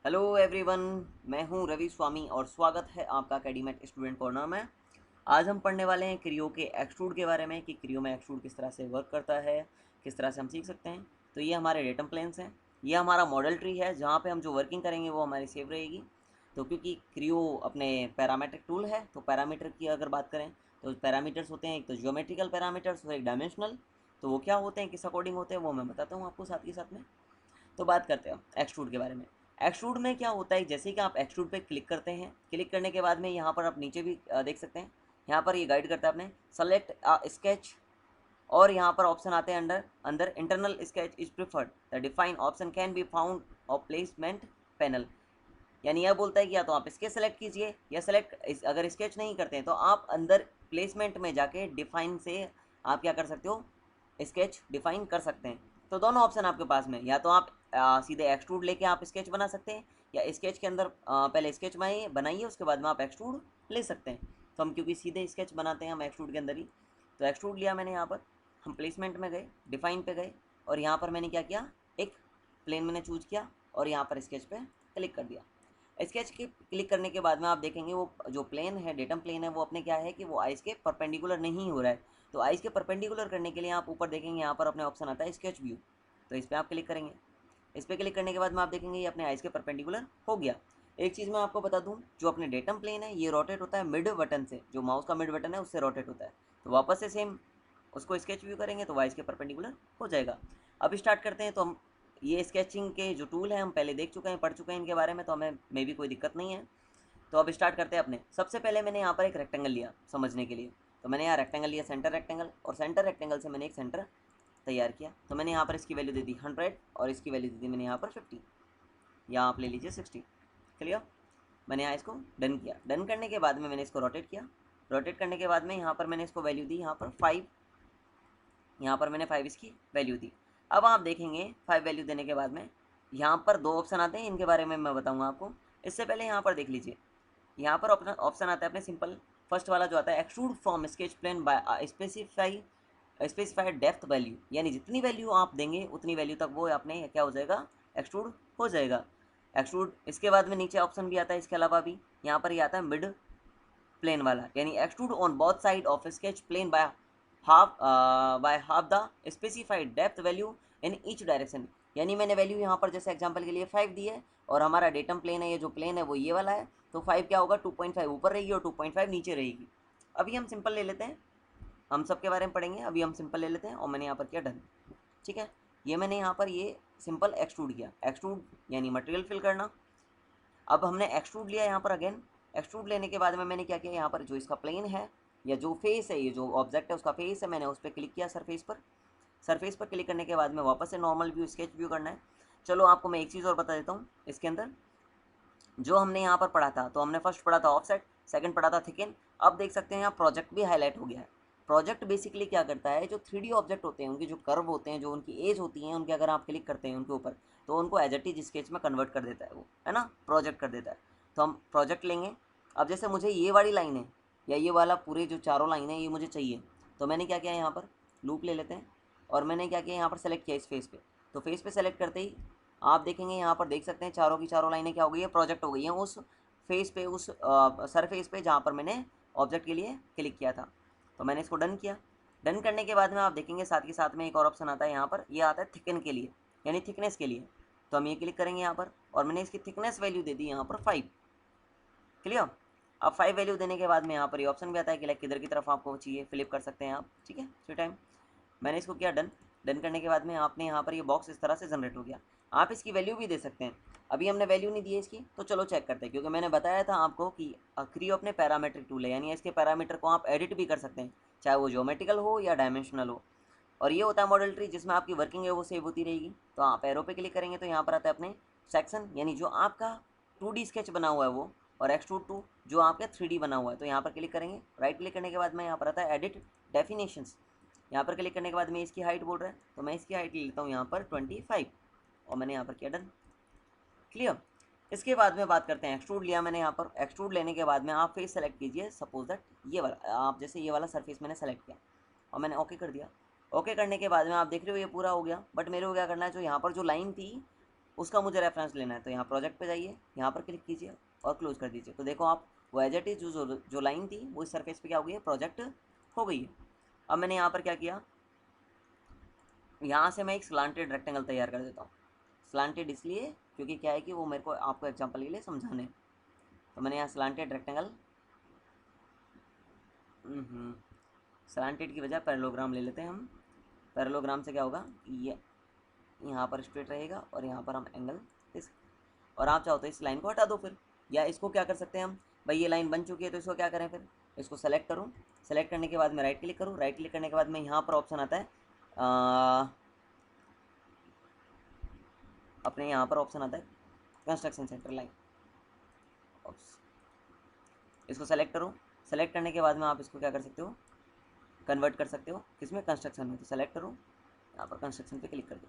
Hello everyone, मैं हूं रवि स्वामी और स्वागत है आपका अकेडमेट स्टूडेंट कॉर्नर में। आज हम पढ़ने वाले हैं क्रियो के एक्सट्रूड के बारे में कि क्रियो में एक्सट्रूड किस तरह से वर्क करता है, किस तरह से हम सीख सकते हैं। तो ये हमारे डेटम प्लेन्स हैं, ये हमारा मॉडल ट्री है जहाँ पे हम जो वर्किंग करेंगे वो हमारी सेव रहेगी। तो क्योंकि क्रियो अपने पैरामीट्रिक टूल है तो पैरामीटर की अगर बात करें तो पैरामीटर्स होते हैं, एक तो ज्योमेट्रिकल पैरामीटर्स और एक डायमेंशनल। तो वो क्या होते हैं, किस अकॉर्डिंग होते हैं, वो मैं बताता हूँ आपको साथ के साथ में। तो बात करते हैं एक्सट्रूड के बारे में। एक्सट्रूड में क्या होता है, जैसे कि आप एक्सट्रूड पे क्लिक करते हैं, क्लिक करने के बाद में यहाँ पर आप नीचे भी देख सकते हैं, यहाँ पर ये गाइड करता है अपने सेलेक्ट स्केच, और यहाँ पर ऑप्शन आते हैं अंदर अंदर internal sketch is preferred, the define option can be found of placement panel. यानी यह बोलता है कि या तो आप स्केच सेलेक्ट कीजिए या सेलेक्ट, अगर स्केच नहीं करते हैं तो आप अंदर प्लेसमेंट में जाके डिफाइन से आप क्या कर सकते हो, स्केच डिफाइन कर सकते हैं। तो दोनों ऑप्शन आपके पास में, या तो आप सीधे एक्सट्रूड लेके आप स्केच बना सकते हैं, या स्केच के अंदर पहले स्केच बनाइए उसके बाद में आप एक्सट्रूड ले सकते हैं। तो हम क्योंकि सीधे स्केच बनाते हैं हम एक्सट्रूड के अंदर ही, तो एक्सट्रूड लिया मैंने। यहाँ पर हम प्लेसमेंट में गए, डिफाइन पे गए, और यहाँ पर मैंने क्या किया, एक प्लेन मैंने चूज किया और यहाँ पर स्केच पे क्लिक कर दिया। स्केच के क्लिक करने के बाद में आप देखेंगे वो जो प्लेन है, डेटम प्लेन है, वो अपने क्या है कि वो आइस के परपेंडिकुलर नहीं हो रहा है। तो आइस के परपेंडिकुलर करने के लिए आप ऊपर देखेंगे, यहाँ पर अपने ऑप्शन आता है स्केच व्यू। तो इस पर आप क्लिक करेंगे, इस पर क्लिक करने के बाद में आप देखेंगे ये अपने आइस के परपेंडिकुलर हो गया। एक चीज़ मैं आपको बता दूं, जो अपने डेटम प्लेन है ये रोटेट होता है मिड बटन से, जो माउस का मिड बटन है उससे रोटेट होता है। तो वापस से सेम उसको स्केच व्यू करेंगे तो वाइस के परपेंडिकुलर हो जाएगा। अब स्टार्ट करते हैं। तो हम ये स्केचिंग के जो टूल हैं हम पहले देख चुके हैं, पढ़ चुके हैं इनके बारे में, तो हमें मे भी कोई दिक्कत नहीं है। तो अब स्टार्ट करते हैं अपने। सबसे पहले मैंने यहाँ पर एक रेक्टेंगल लिया समझने के लिए। तो मैंने यहाँ रेक्टेंगल लिया, सेंटर रेक्टेंगल, और सेंटर रेक्टेंगल से मैंने एक सेंटर तैयार किया। तो मैंने यहाँ पर इसकी वैल्यू दे दी 100 और इसकी वैल्यू दे दी मैंने यहाँ पर 50, या आप ले लीजिए 60। क्लियर। मैंने यहाँ इसको डन किया। डन करने के बाद में मैंने इसको रोटेट किया। रोटेट करने के बाद में यहाँ पर मैंने इसको वैल्यू दी यहाँ पर 5, यहाँ पर मैंने 5 इसकी वैल्यू दी। अब आप देखेंगे 5 वैल्यू देने के बाद में यहाँ पर दो ऑप्शन आते हैं, इनके बारे में मैं बताऊँगा आपको। इससे पहले यहाँ पर देख लीजिए, यहाँ पर ऑप्शन आता है अपने सिंपल, फर्स्ट वाला जो आता है extrude from sketch plane by specified depth value, यानी जितनी वैल्यू आप देंगे उतनी वैल्यू तक वो अपने क्या हो जाएगा, एक्सट्रूड हो जाएगा। एक्सट्रूड, इसके बाद में नीचे ऑप्शन भी आता है इसके अलावा भी, यहाँ पर ये आता है मिड प्लेन वाला, यानी extrude on both side of sketch plane by half the specified depth value in each direction. यानी मैंने वैल्यू यहाँ पर जैसे एग्जांपल के लिए 5 दी है, और हमारा डेटम प्लेन है, ये जो प्लेन है वो ये वाला है, तो 5 क्या होगा, 2.5 ऊपर रहेगी और 2.5 नीचे रहेगी। अभी हम सिंपल ले लेते हैं, हम सबके बारे में पढ़ेंगे, अभी हम सिंपल ले लेते हैं। और मैंने यहाँ पर किया डन। ठीक है, ये मैंने यहाँ पर ये सिंपल एक्सट्रूड किया। एक्सट्रूड यानी मटेरियल फिल करना। अब हमने एक्सट्रूड लिया यहाँ पर अगेन। एक्सट्रूड लेने के बाद में मैंने क्या किया, यहाँ पर जो इसका प्लेन है या जो फेस है, ये जो ऑब्जेक्ट है उसका फेस है, मैंने उस पर क्लिक किया, सरफेस पर। सरफेस पर क्लिक करने के बाद में वापस से नॉर्मल व्यू, स्केच व्यू करना है। चलो आपको मैं एक चीज़ और बता देता हूँ इसके अंदर, जो हमने यहाँ पर पढ़ा था, तो हमने फर्स्ट पढ़ा था ऑफसेट, सेकंड पढ़ा था थिकन। अब देख सकते हैं यहाँ प्रोजेक्ट भी हाईलाइट हो गया है। प्रोजेक्ट बेसिकली क्या करता है, जो 3D ऑब्जेक्ट होते हैं उनके जो कर्व होते हैं, जो उनकी एज होती है, उनके अगर आप क्लिक करते हैं उनके ऊपर, तो उनको एज इट इज स्केच में कन्वर्ट कर देता है वो, है ना, प्रोजेक्ट कर देता है। तो हम प्रोजेक्ट लेंगे। अब जैसे मुझे ये वाली लाइन है या ये वाला पूरे जो चारों लाइन है ये मुझे चाहिए, तो मैंने क्या किया, यहाँ पर लूप ले लेते हैं, और मैंने क्या किया, यहाँ पर सेलेक्ट किया इस फेस पे। तो फेस पे सेलेक्ट करते ही आप देखेंगे यहाँ पर देख सकते हैं चारों की चारों लाइनें क्या हो गई है, प्रोजेक्ट हो गई हैं उस फेस पे, उस सरफेस पे जहाँ पर मैंने ऑब्जेक्ट के लिए क्लिक किया था। तो मैंने इसको डन किया। डन करने के बाद में आप देखेंगे साथ के साथ में एक और ऑप्शन आता है यहाँ पर, ये आता है थिकन के लिए, यानी थिकनेस के लिए। तो हम ये क्लिक करेंगे यहाँ पर, और मैंने इसकी थिकनेस वैल्यू दे दी यहाँ पर 5। क्लियर। अब 5 वैल्यू देने के बाद में यहाँ पर ये ऑप्शन भी आता है कि लाइक किधर की तरफ आपको चाहिए, फ्लिप कर सकते हैं आप। ठीक है, फ्री टाइम। मैंने इसको किया डन। डन करने के बाद में आपने यहाँ पर ये बॉक्स इस तरह से जनरेट हो गया। आप इसकी वैल्यू भी दे सकते हैं। अभी हमने वैल्यू नहीं दी है इसकी, तो चलो चेक करते हैं, क्योंकि मैंने बताया था आपको कि क्रियो अपने पैरामीट्रिक टूल है, यानी इसके पैरामीटर को आप एडिट भी कर सकते हैं, चाहे वो ज्योमेट्रिकल हो या डायमेंशनल हो। और ये होता है मॉडल ट्री, जिसमें आपकी वर्किंग है वो सेव होती रहेगी। तो आप एरो पे क्लिक करेंगे तो यहाँ पर आता है अपने सेक्शन, यानी जो आपका 2D स्केच बना हुआ है वो, और एक्सट्रूड टू जो आपका 3D बना हुआ है। तो यहाँ पर क्लिक करेंगे, राइट क्लिक करने के बाद में यहाँ पर आता है एडिट डेफिनेशंस। यहाँ पर क्लिक करने के बाद में इसकी हाइट बोल रहा है, तो मैं इसकी हाइट ले लेता हूँ यहाँ पर 25, और मैंने यहाँ पर किया डन। क्लियर। इसके बाद में बात करते हैं, एक्सट्रूड लिया मैंने यहाँ पर। एक्सट्रूड लेने के बाद में आप फेस सेलेक्ट कीजिए, सपोज दैट ये वाला, आप जैसे ये वाला सरफेस मैंने सेलेक्ट किया और मैंने ओके कर दिया। ओके करने के बाद में आप देख रहे हो ये पूरा हो गया, बट मेरे को क्या करना है, जो यहाँ पर जो लाइन थी उसका मुझे रेफरेंस लेना है। तो यहाँ प्रोजेक्ट पे जाइए, यहाँ पर क्लिक कीजिए और क्लोज कर दीजिए। तो देखो आप वो एज इट इज जो लाइन थी वो इस सरफेस पे क्या हो गई है, प्रोजेक्ट हो गई है। अब मैंने यहाँ पर क्या किया, यहाँ से मैं एक स्लांटेड रेक्टेंगल तैयार कर देता हूँ। स्लांटेड इसलिए क्योंकि क्या है कि वो मेरे को आपको एग्जांपल के लिए समझाने हैं। तो मैंने यहाँ स्लांटेड रेक्टेंगल, स्लांटेड की बजाय पैरेललोग्राम ले लेते हैं हम। पैरेललोग्राम से क्या होगा, ये यहाँ पर स्ट्रेट रहेगा और यहाँ पर हम एंगल इस, और आप चाहो तो इस लाइन को हटा दो फिर, या इसको क्या कर सकते हैं हम, भाई ये लाइन बन चुकी है तो इसको क्या करें फिर, इसको सेलेक्ट करूँ। सेलेक्ट करने के बाद मैं राइट क्लिक करूँ, राइट क्लिक करने के बाद मैं यहाँ पर ऑप्शन आता है अपने यहाँ पर ऑप्शन आता है कंस्ट्रक्शन सेंटर लाइन, इसको सेलेक्ट करो। सेलेक्ट करने के बाद में आप इसको क्या कर सकते हो, कन्वर्ट कर सकते हो किसमें, कंस्ट्रक्शन में। तो सेलेक्ट करो, यहाँ पर कंस्ट्रक्शन पे क्लिक कर दो।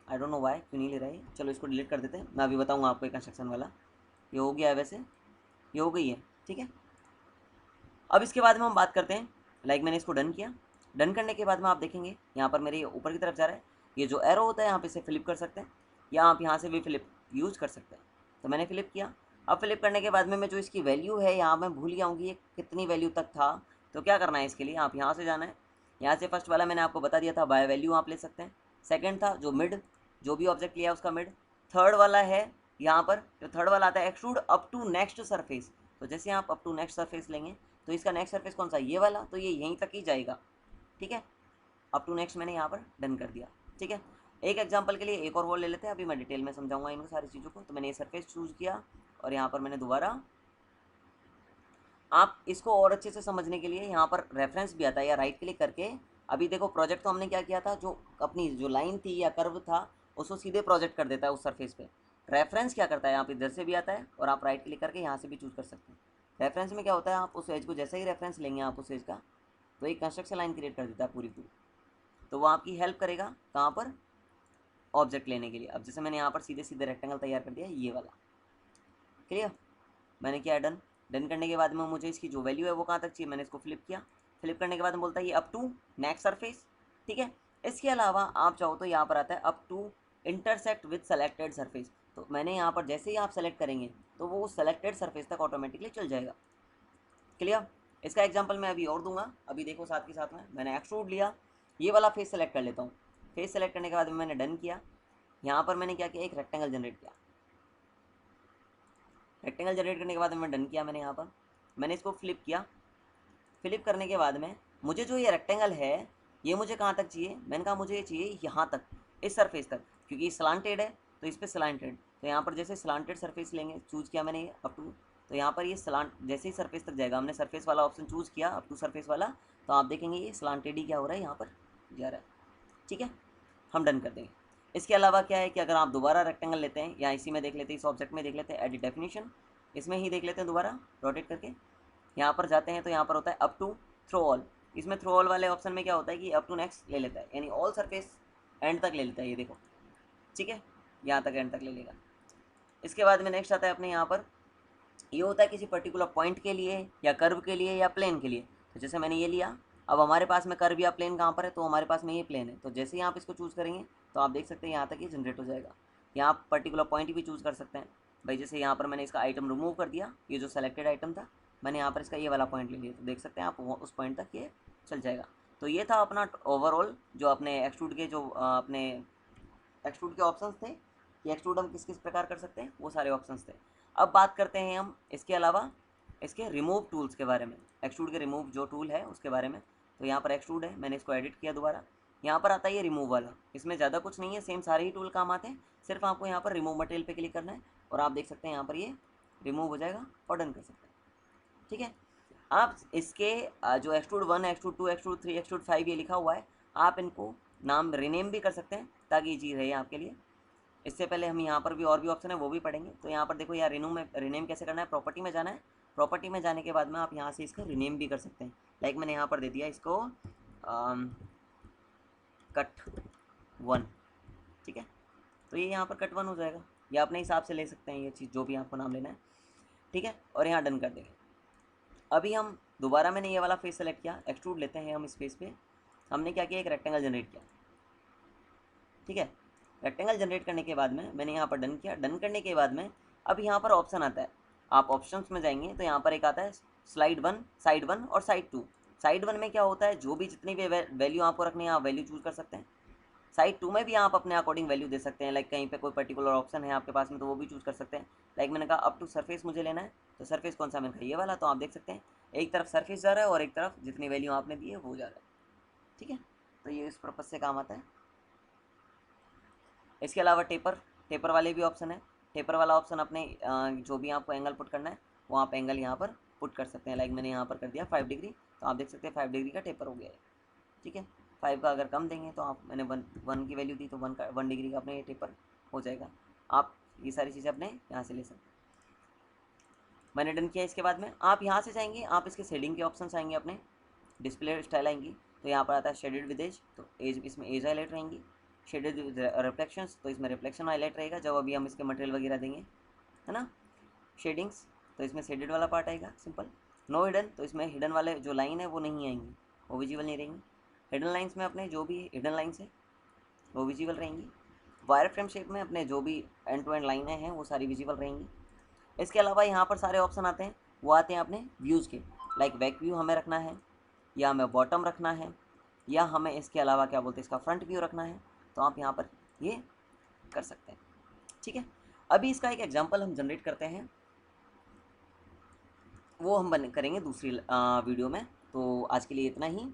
आई डोंट नो वाई क्यों नहीं ले रहा है, चलो इसको डिलीट कर देते हैं। मैं अभी बताऊँगा आपको ये कंस्ट्रक्शन वाला। ये हो गया है, वैसे ये हो गई है, ठीक है। अब इसके बाद में हम बात करते हैं, लाइक मैंने इसको डन किया। डन करने के बाद में आप देखेंगे यहाँ पर मेरे ऊपर की तरफ जा रहा है। ये जो एरो होता है यहाँ पे इसे फ्लिप कर सकते हैं, या आप यहाँ से भी फ्लिप यूज कर सकते हैं। तो मैंने फ्लिप किया। अब फ्लिप करने के बाद में मैं जो इसकी वैल्यू है यहाँ मैं भूल गया हूँ कि ये कितनी वैल्यू तक था। तो क्या करना है, इसके लिए आप यहाँ से जाना है। यहाँ से फर्स्ट वाला मैंने आपको बता दिया था, बाय वैल्यू आप ले सकते हैं। सेकेंड था जो मिड, जो भी ऑब्जेक्ट लिया उसका मिड। थर्ड वाला है यहाँ पर, जो थर्ड वाला आता है extrude up to next surface. तो जैसे आप अप टू नेक्स्ट सरफेस लेंगे तो इसका नेक्स्ट सरफेस कौन सा, ये वाला, तो ये यहीं तक ही जाएगा, ठीक है। अप टू नेक्स्ट मैंने यहाँ पर डन कर दिया, ठीक है। एक एग्जांपल के लिए एक और वो ले लेते हैं, अभी मैं डिटेल में समझाऊंगा इन सारी चीज़ों को। तो मैंने ये सरफेस चूज़ किया और यहाँ पर मैंने दोबारा, आप इसको और अच्छे से समझने के लिए यहाँ पर रेफरेंस भी आता है, या राइट क्लिक करके, अभी देखो प्रोजेक्ट तो हमने क्या किया था, जो अपनी जो लाइन थी या कर्व था उसको सीधे प्रोजेक्ट कर देता है उस सरफेस पे। रेफरेंस क्या करता है, आप इधर से भी आता है और आप राइट क्लिक करके यहाँ से भी चूज़ कर सकते हैं। रेफरेंस में क्या होता है, आप उस एज को जैसे ही रेफरेंस लेंगे आप उस एज का, तो एक कंस्ट्रक्शन लाइन क्रिएट कर देता है पूरी पूरी। तो वो आपकी हेल्प करेगा कहाँ पर, ऑब्जेक्ट लेने के लिए। अब जैसे मैंने यहाँ पर सीधे सीधे रेक्टेंगल तैयार कर दिया, ये वाला, क्लियर। मैंने किया डन। डन करने के बाद में मुझे इसकी जो वैल्यू है वो कहाँ तक चाहिए, मैंने इसको फ्लिप किया। फ्लिप करने के बाद में बोलता है ये अप टू नेक्स्ट सरफेस, ठीक है। इसके अलावा आप चाहो तो यहाँ पर आता है up to intersect with selected surface. तो मैंने यहाँ पर जैसे ही आप सेलेक्ट करेंगे तो वो सेलेक्टेड सरफेस तक ऑटोमेटिकली चल जाएगा, क्लियर। इसका एग्जांपल मैं अभी और दूंगा। अभी देखो साथ के साथ में मैंने एक्सट्रूड लिया, ये वाला फेस सेलेक्ट कर लेता हूँ। फेस सेलेक्ट करने के बाद मैंने डन किया। यहाँ पर मैंने क्या किया, एक रेक्टेंगल जनरेट किया। रेक्टेंगल जनरेट करने के बाद मैंने डन किया। मैंने यहाँ पर मैंने इसको फ्लिप किया। फ्लिप करने के बाद में मुझे जो ये रेक्टेंगल है ये मुझे कहाँ तक चाहिए, मैंने कहा मुझे ये चाहिए यहाँ तक, इस सरफेस तक, क्योंकि स्लांटेड है तो इस पर स्लांटेड। तो यहाँ पर जैसे स्लांटेड सरफेस लेंगे, चूज़ किया मैंने अप टू, तो यहाँ पर ये स्लांट जैसे ही सरफेस तक जाएगा, हमने सरफेस वाला ऑप्शन चूज़ किया अप टू सरफेस वाला, तो आप देखेंगे ये स्लांटेड ही क्या हो रहा है, यहाँ पर जा रहा है, ठीक है। हम डन कर देंगे। इसके अलावा क्या है कि अगर आप दोबारा रेक्टेंगल लेते हैं, या इसी में देख लेते हैं, इस ऑब्जेक्ट में देख लेते हैं एडिट डेफिनेशन, इसमें ही देख लेते हैं दोबारा रोटेट करके, यहाँ पर जाते हैं तो यहाँ पर होता है अप टू थ्रो ऑल। इसमें थ्रो ऑल वाले ऑप्शन में क्या होता है कि अप टू नेक्स्ट ले लेता है, यानी ऑल सरफेस एंड तक ले लेता है, ये देखो, ठीक है, यहाँ तक एंड तक ले लेगा। इसके बाद में नेक्स्ट आता है अपने यहाँ पर, ये होता है किसी पर्टिकुलर पॉइंट के लिए या कर्व के लिए या प्लेन के लिए। तो जैसे मैंने ये लिया, अब हमारे पास में कर्व या प्लेन कहाँ पर है, तो हमारे पास में ये प्लेन है। तो जैसे ही आप इसको चूज़ करेंगे तो आप देख सकते हैं यहाँ तक ये जनरेट हो जाएगा। यहाँ आप पर्टिकुलर पॉइंट भी चूज़ कर सकते हैं। भाई जैसे यहाँ पर मैंने इसका आइटम रिमूव कर दिया, ये जो सेलेक्टेड आइटम था, मैंने यहाँ पर इसका ये वाला पॉइंट ले लिया, तो देख सकते हैं आप उस पॉइंट तक ये चल जाएगा। तो ये था अपना ओवरऑल जो अपने एक्सट्रूड के जो अपने एक्सट्रूड के ऑप्शंस थे कि एक्सट्रूड हम किस किस प्रकार कर सकते हैं, वो सारे ऑप्शंस थे। अब बात करते हैं हम इसके अलावा इसके रिमूव टूल्स के बारे में, एक्सट्रूड के रिमूव जो टूल है उसके बारे में। तो यहाँ पर एक्सट्रूड है, मैंने इसको एडिट किया दोबारा। यहाँ पर आता है ये रिमूव वाला, इसमें ज़्यादा कुछ नहीं है, सेम सारे ही टूल काम आते हैं, सिर्फ आपको यहाँ पर रिमूव मटेरियल पे क्लिक करना है और आप देख सकते हैं यहाँ पर ये रिमूव हो जाएगा और डन कर सकते हैं, ठीक है। आप इसके जो एक्सट्रूड 1, एक्सट्रूड 2, एक्सट्रूड 3, एक्सट्रूड 5 ये लिखा हुआ है, आप इनको नाम रिनेम भी कर सकते हैं ताकि ये चीज़ रहे आपके लिए। इससे पहले हम यहाँ पर भी और भी ऑप्शन है वो भी पढ़ेंगे। तो यहाँ पर देखो यार रिनेम कैसे करना है, प्रॉपर्टी में जाना है। प्रॉपर्टी में जाने के बाद में आप यहाँ से इसका रिनेम भी कर सकते हैं। लाइक मैंने यहाँ पर दे दिया इसको कट 1, ठीक है। तो ये यहाँ पर कट 1 हो जाएगा, या अपने हिसाब से ले सकते हैं ये चीज़, जो भी आपको नाम लेना है, ठीक है। और यहाँ डन कर देंगे। अभी हम दोबारा मैंने ये वाला फेस सेलेक्ट किया, एक्सट्रूड लेते हैं हम इस फेस पे। हमने क्या किया, एक रेक्टेंगल जनरेट किया, ठीक है। रेक्टेंगल जनरेट करने के बाद में मैंने यहाँ पर डन किया। डन करने के बाद में अब यहाँ पर ऑप्शन आता है, आप ऑप्शंस में जाएंगे तो यहाँ पर एक आता है साइड वन और साइड टू। साइड वन में क्या होता है, जो भी जितनी भी वैल्यू आपको रखनी है आप वैल्यू चूज कर सकते हैं। साइड टू में भी आप अपने अकॉर्डिंग वैल्यू दे सकते हैं, लाइक कहीं पे कोई पर्टिकुलर ऑप्शन है आपके पास में तो वो भी चूज कर सकते हैं। लाइक मैंने कहा अप टू सरफेस मुझे लेना है, तो सरफेस कौन सा, मैंने कहा ये वाला। तो आप देख सकते हैं एक तरफ सरफेस जा रहा है और एक तरफ जितनी वैल्यू आपने दी है वो जा रहा है। ठीक है, तो ये इस पर्पज से काम आता है। इसके अलावा टेपर वाले भी ऑप्शन है। टेपर वाला ऑप्शन अपने जो भी आपको एंगल पुट करना है वो आप एंगल यहाँ पर पुट कर सकते हैं। लाइक मैंने यहाँ पर कर दिया 5 डिग्री, तो आप देख सकते हैं 5 डिग्री का टेपर हो गया है। ठीक है, 5 का अगर कम देंगे तो आप, मैंने वन की वैल्यू दी तो 1 डिग्री का अपने ये टेपर हो जाएगा। आप ये सारी चीज़ें अपने यहाँ से ले सकते हैं। मैंने डन किया। इसके बाद में आप यहाँ से जाएंगे, आप इसके शेडिंग के ऑप्शन आएंगे, अपने डिस्प्ले स्टाइल आएंगी, तो यहाँ पर आता है शेडेड विद एज, तो एज इसमें एज हाईलाइट रहेंगी। शेडेड विद रिफ्लेक्शंस, तो इसमें रिफ्लेक्शन हाईलाइट रहेगा जब अभी हम इसके मटेरियल वगैरह देंगे, है ना। शेडिंग्स, तो इसमें शेडेड वाला पार्ट आएगा सिंपल। नो हिडन, तो इसमें हिडन वाले जो लाइन है वो नहीं आएंगी, वो विजिबल नहीं रहेंगी। हिडन लाइन्स में अपने जो भी हिडन लाइन्स है वो विजिबल रहेंगी। वायर फ्रेम शेप में अपने जो भी एंड टू एंड लाइनें हैं वो सारी विजिबल रहेंगी। इसके अलावा यहाँ पर सारे ऑप्शन आते हैं, वो आते हैं अपने व्यूज़ के। लाइक बैक व्यू हमें रखना है, या हमें बॉटम रखना है, या हमें इसके अलावा क्या बोलते हैं इसका फ्रंट व्यू रखना है, तो आप यहाँ पर ये कर सकते हैं। ठीक है, अभी इसका एक एग्जांपल हम जनरेट करते हैं, वो हम करेंगे दूसरी वीडियो में। तो आज के लिए इतना ही।